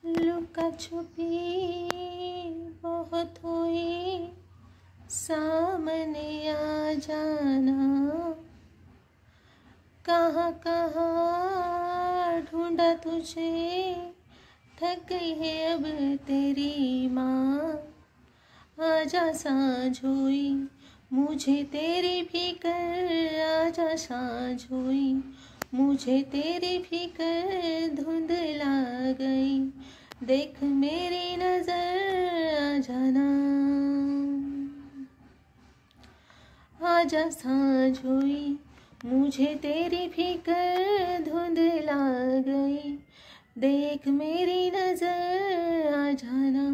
लुका छुपी बहुत हुई, सामने आ जाना। कहाँ कहाँ ढूंढा तुझे, थक गई है अब तेरी माँ। आजा सांझ हुई, मुझे तेरी फिकर। आजा सांझ हुई, मुझे तेरी फिकर। धुंधला गई, देख मेरी नजर। आ जाना, आजा सांझ हुई, मुझे तेरी फिकर। धुंधला गई, देख मेरी नजर। आ जाना।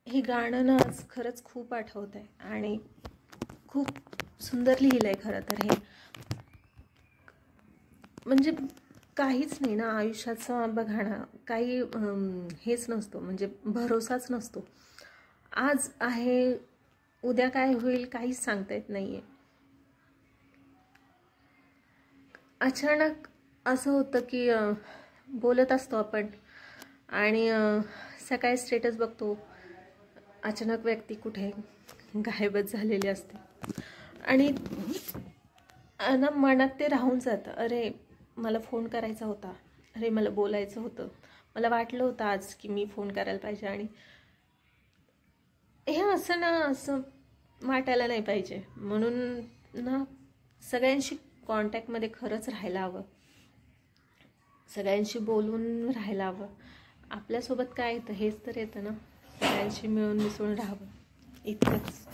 हे गाणं ना आज खरंच खूप आठवत आहे आणि खूप सुंदर लिहिलं आहे खरं तर हे. म्हणजे काहीच नाही ना आयुष्याचं, बघा ना, काही हेच नसतो, म्हणजे भरोसाच नसतो. आज आहे, उद्या काय होईल काहीच सांगता येत नाही आहे. अचानक असं होतं की बोलत असतो आपण आणि सकाळी स्टेटस बघतो, अचानक व्यक्ती कुठे गायबच झालेली असते आणि ना मनात ते राहून जातं. अरे मला फोन करायचा होता, अरे मला बोलायचं होतं, मला वाटलं होतं आज की मी फोन करायला पाहिजे. आणि हे असं ना असं वाटायला नाही पाहिजे. म्हणून ना सगळ्यांशी कॉन्टॅक्टमध्ये खरंच राहायला हवं, सगळ्यांशी बोलून राहायला हवं. आपल्यासोबत काय येतं हेच तर येतं ना, सगळ्यांशी मिळून मिसळून राहावं, इतकंच.